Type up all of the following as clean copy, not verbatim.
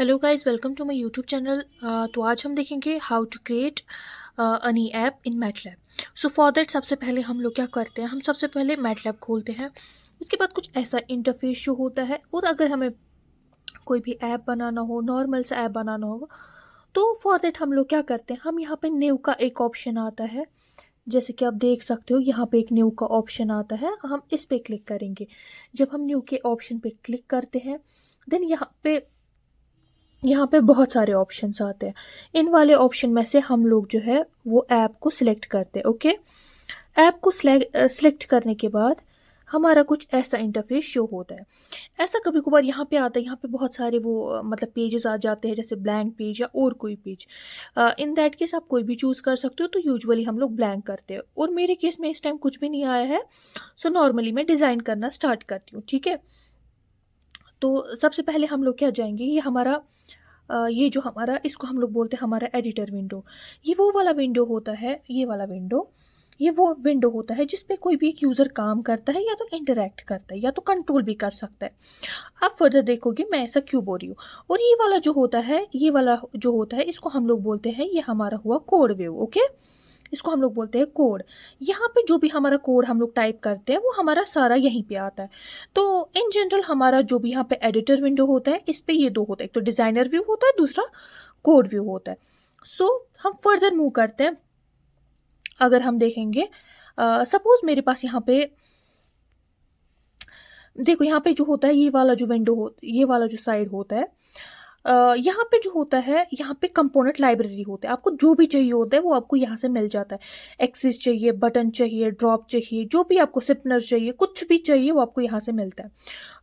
Hello guys, welcome to my YouTube channel. तो आज हम देखेंगे how to create an app in MATLAB. So for that सबसे पहले हम लोग क्या करते हैं, हम सबसे पहले मैटलैब खोलते हैं। इसके बाद कुछ ऐसा इंटरफेस शो होता है, और अगर हमें कोई भी ऐप बनाना हो, नॉर्मल सा ऐप बनाना हो, तो फॉर दैट हम लोग क्या करते हैं, हम यहाँ पे न्यू का एक ऑप्शन आता है। जैसे कि आप देख सकते हो, यहाँ पे एक न्यू का ऑप्शन आता है, हम इस पे क्लिक करेंगे। जब हम न्यू के ऑप्शन पे क्लिक करते हैं, देन यहाँ पे बहुत सारे ऑप्शंस आते हैं। इन वाले ऑप्शन में से हम लोग जो है वो ऐप को सिलेक्ट करते हैं। ओके, ऐप को सिलेक्ट करने के बाद हमारा कुछ ऐसा इंटरफेस शो होता है। ऐसा कभी कभार यहाँ पे आता है, यहाँ पे बहुत सारे वो मतलब पेजेस आ जाते हैं, जैसे ब्लैंक पेज या और कोई पेज। इन दैट केस आप कोई भी चूज़ कर सकते हो, तो यूजुअली हम लोग ब्लैंक करते हैं, और मेरे केस में इस टाइम कुछ भी नहीं आया है। सो नॉर्मली मैं डिज़ाइन करना स्टार्ट करती हूँ। ठीक है, तो सबसे पहले हम लोग क्या जाएंगे, ये हमारा ये जो हमारा, इसको हम लोग बोलते हैं हमारा एडिटर विंडो। ये वो वाला विंडो होता है, ये वाला विंडो, ये वो विंडो होता है जिस पे कोई भी एक यूज़र काम करता है, या तो इंटरेक्ट करता है या तो कंट्रोल भी कर सकता है। आप फर्दर देखोगे मैं ऐसा क्यों बोल रही हूँ। और ये वाला जो होता है, ये वाला जो होता है, इसको हम लोग बोलते हैं, ये हमारा हुआ कोड व्यू। ओके, इसको हम लोग बोलते हैं कोड। यहाँ पे जो भी हमारा कोड हम लोग टाइप करते हैं, वो हमारा सारा यहीं पे आता है। तो इन जनरल हमारा जो भी यहाँ पे एडिटर विंडो होता है, इस पे ये दो होता है, एक तो डिज़ाइनर व्यू होता है, दूसरा कोड व्यू होता है। सो हम फर्दर मूव करते हैं। अगर हम देखेंगे, सपोज मेरे पास यहाँ पे देखो, यहाँ पे जो होता है, ये वाला जो विंडो हो, ये वाला जो साइड होता है, यहाँ पे जो होता है, यहाँ पे कंपोनेंट लाइब्रेरी होता है। आपको जो भी चाहिए होता है वो आपको यहाँ से मिल जाता है। एक्सिस चाहिए, बटन चाहिए, ड्रॉप चाहिए, जो भी आपको सिपनर चाहिए, कुछ भी चाहिए, वो आपको यहाँ से मिलता है।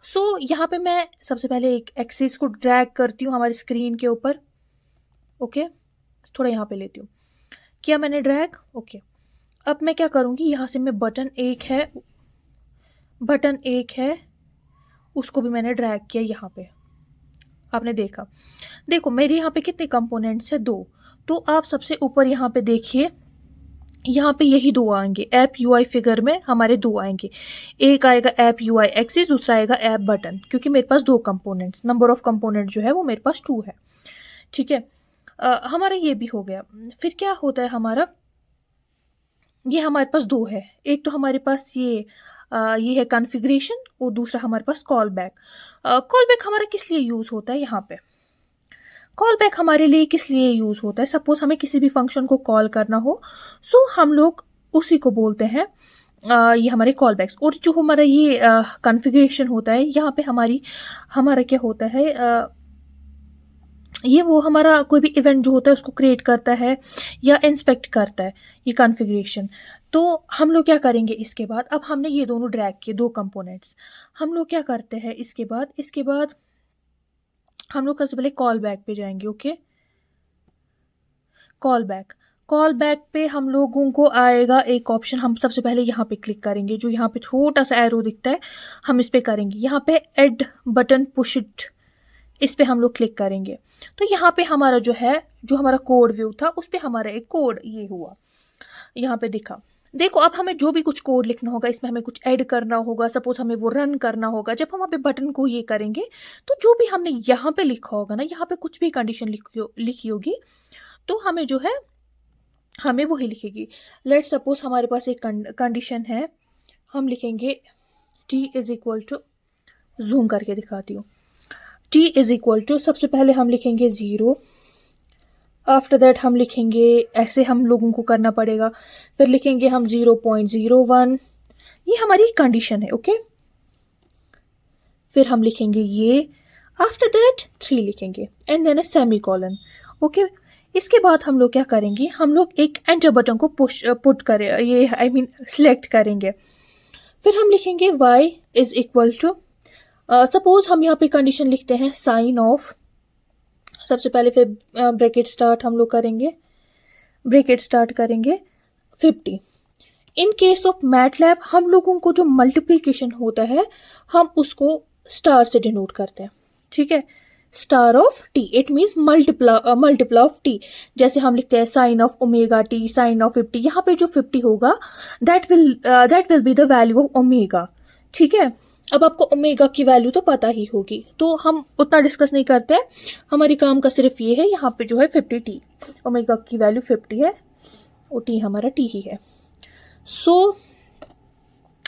सो यहाँ पे मैं सबसे पहले एक एक्सिस को ड्रैग करती हूँ हमारी स्क्रीन के ऊपर। ओके, थोड़ा यहाँ पे लेती हूँ, किया मैंने ड्रैग। ओके, अब मैं क्या करूँगी, यहाँ से मैं बटन एक है, उसको भी मैंने ड्रैग किया यहाँ पे। आपने देखा, देखो मेरे यहाँ पे कितने कंपोनेंट्स है, दो। तो आप सबसे ऊपर यहाँ पे देखिए, यहाँ पे यही दो आएंगे, ऐप यूआई फिगर में हमारे दो आएंगे। एक आएगा ऐप यूआई एक्सिस, दूसरा आएगा ऐप बटन, क्योंकि मेरे पास दो कंपोनेंट्स, नंबर ऑफ कंपोनेंट जो है वो मेरे पास 2 है। ठीक है, हमारा ये भी हो गया। फिर क्या होता है हमारा, ये हमारे पास दो है। एक तो हमारे पास ये है कॉन्फ़िगरेशन, और दूसरा हमारे पास कॉल बैक। कॉल बैक हमारा किस लिए यूज़ होता है, यहाँ पे कॉल बैक हमारे लिए किस लिए यूज़ होता है। सपोज हमें किसी भी फंक्शन को कॉल करना हो, सो हम लोग उसी को बोलते हैं ये हमारे कॉल बैक्स। और जो हमारा ये कॉन्फ़िगरेशन होता है, यहाँ पे हमारा क्या होता है, ये वो हमारा कोई भी इवेंट जो होता है उसको क्रिएट करता है या इंस्पेक्ट करता है, ये कॉन्फ़िगरेशन। तो हम लोग क्या करेंगे इसके बाद, अब हमने ये दोनों ड्रैग किए, दो कंपोनेंट्स। हम लोग क्या करते हैं इसके बाद हम लोग सबसे पहले कॉल बैक पे जाएंगे। ओके, कॉल बैक पे हम लोगों को आएगा एक ऑप्शन, हम सबसे पहले यहाँ पे क्लिक करेंगे, जो यहाँ पे छोटा सा एरो दिखता है, हम इस पे करेंगे। यहाँ पे ऐड बटन पुश इट, इस पे हम लोग क्लिक करेंगे। तो यहाँ पे हमारा जो है, जो हमारा कोड व्यू था, उस पे हमारा एक कोड ये हुआ, यहाँ पे दिखा। देखो, अब हमें जो भी कुछ कोड लिखना होगा, इसमें हमें कुछ ऐड करना होगा, सपोज हमें वो रन करना होगा, जब हम वहाँ पे बटन को ये करेंगे, तो जो भी हमने यहाँ पे लिखा होगा ना, यहाँ पे कुछ भी कंडीशन लिखी होगी, तो हमें जो है, हमें वही लिखेगी। लेट सपोज हमारे पास एक कंडीशन है, हम लिखेंगे t is equal to, zoom करके दिखाती हूँ, t इज इक्वल टू, सबसे पहले हम लिखेंगे 0, आफ्टर दैट हम लिखेंगे, ऐसे हम लोगों को करना पड़ेगा, फिर लिखेंगे हम 0.01, ये हमारी कंडीशन है। ओके, फिर हम लिखेंगे ये, आफ्टर दैट 3 लिखेंगे, and then a semicolon. Okay, इसके बाद हम लोग क्या करेंगे, हम लोग एक एंटर बटन को पुट करें, ये आई मीन सिलेक्ट करेंगे। फिर हम लिखेंगे y is equal to, suppose हम यहाँ पे कंडीशन लिखते हैं साइन ऑफ, सबसे पहले फिर ब्रैकेट स्टार्ट हम लोग करेंगे, 50। इन केस ऑफ मैटलैब हम लोगों को जो मल्टीप्लिकेशन होता है, हम उसको स्टार से डिनोट करते हैं। ठीक है, star of t, it means multiply of t. जैसे हम लिखते हैं sine of omega t, sine of 50, यहाँ पे जो 50 होगा, that will be the value of omega. ठीक है, अब आपको ओमेगा की वैल्यू तो पता ही होगी, तो हम उतना डिस्कस नहीं करते हैं। हमारी काम का सिर्फ ये है, यहाँ पे जो है 50t, ओमेगा की वैल्यू 50 है और टी हमारा टी ही है। सो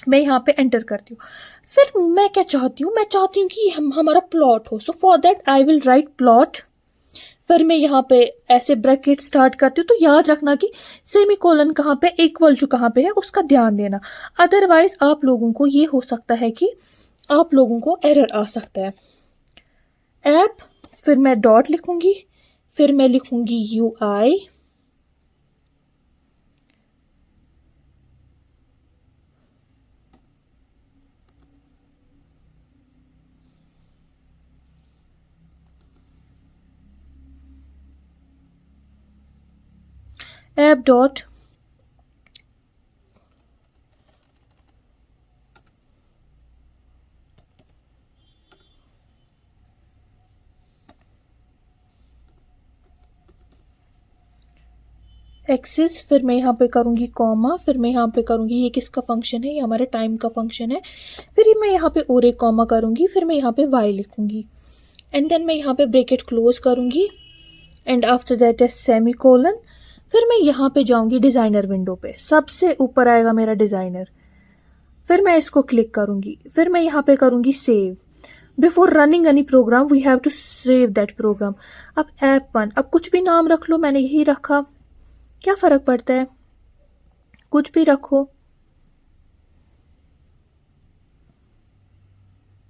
मैं यहाँ पे एंटर करती हूँ। फिर मैं क्या चाहती हूँ, मैं चाहती हूँ कि हमारा प्लॉट हो। सो for that I will write plot. फिर मैं यहाँ पे ऐसे ब्रैकेट स्टार्ट करती हूँ, तो याद रखना कि सेमी कोलन कहाँ पे, इक्वल टू कहाँ पे है, उसका ध्यान देना। अदरवाइज आप लोगों को ये हो सकता है कि आप लोगों को एरर आ सकता है। ऐप, फिर मैं डॉट लिखूंगी, फिर मैं लिखूंगी UI, ऐप डॉट एक्सिस, फिर मैं यहाँ पे करूँगी कॉमा, फिर मैं यहाँ पे करूँगी, ये किसका फंक्शन है, ये हमारे टाइम का फंक्शन है। फिर ये मैं यहाँ पे और एक कॉमा करूँगी, फिर मैं यहाँ पे y लिखूँगी, एंड देन मैं यहाँ पे ब्रैकेट क्लोज करूँगी, and after that is semi colon. फिर मैं यहाँ पे जाऊँगी डिज़ाइनर विंडो पे, सबसे ऊपर आएगा मेरा डिज़ाइनर। फिर मैं इसको क्लिक करूँगी, फिर मैं यहाँ पे करूँगी save. Before running any program we have to save that program. अब ऐप 1, अब कुछ भी नाम रख लो, मैंने यही रखा, क्या फ़र्क पड़ता है, कुछ भी रखो,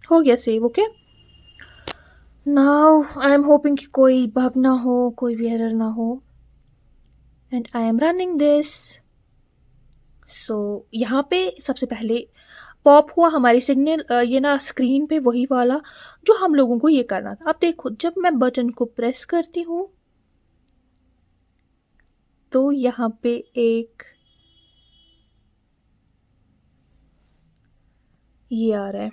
हो गया save. Okay, now I am hoping कि कोई बग ना हो, कोई भी एरर ना हो, and I am running this. So यहाँ पे सबसे पहले पॉप हुआ हमारी सिग्नल, ये ना स्क्रीन पे वही वाला जो हम लोगों को ये करना था। अब देखो, जब मैं बटन को प्रेस करती हूँ तो यहाँ पे एक ये आ रहा है,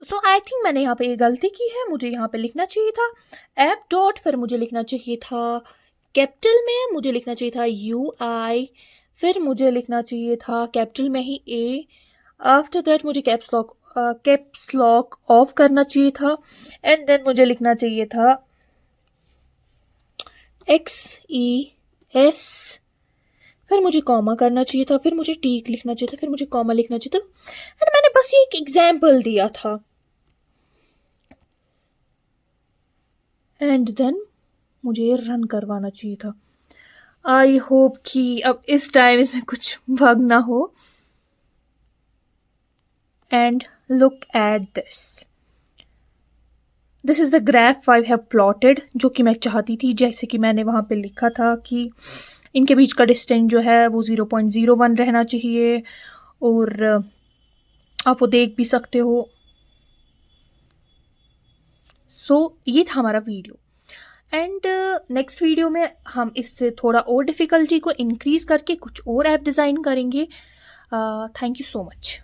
सो आई थिंक मैंने यहाँ पे ये गलती की है, मुझे यहाँ पे लिखना चाहिए था ऐप डॉट, फिर मुझे लिखना चाहिए था कैपिटल में, मुझे लिखना चाहिए था UI, फिर मुझे लिखना चाहिए था कैपिटल में ही A, आफ्टर दैट मुझे कैप्स लॉक ऑफ करना चाहिए था, एंड देन मुझे लिखना चाहिए था XES, फिर मुझे कॉमा करना चाहिए था, फिर मुझे टीक लिखना चाहिए था, फिर मुझे कॉमा लिखना चाहिए था, एंड मैंने बस ये एक एग्जाम्पल दिया था, एंड देन मुझे रन करवाना चाहिए था। आई होप कि अब इस टाइम इसमें कुछ बग ना हो। And look at this is the graph I have plotted, जो कि मैं चाहती थी, जैसे कि मैंने वहाँ पे लिखा था कि इनके बीच का डिस्टेंस जो है वो 0.01 रहना चाहिए, और आप वो देख भी सकते हो। सो ये था हमारा वीडियो, एंड नेक्स्ट वीडियो में हम इससे थोड़ा और डिफ़िकल्टी को इंक्रीज़ करके कुछ और ऐप डिज़ाइन करेंगे। Thank you so much.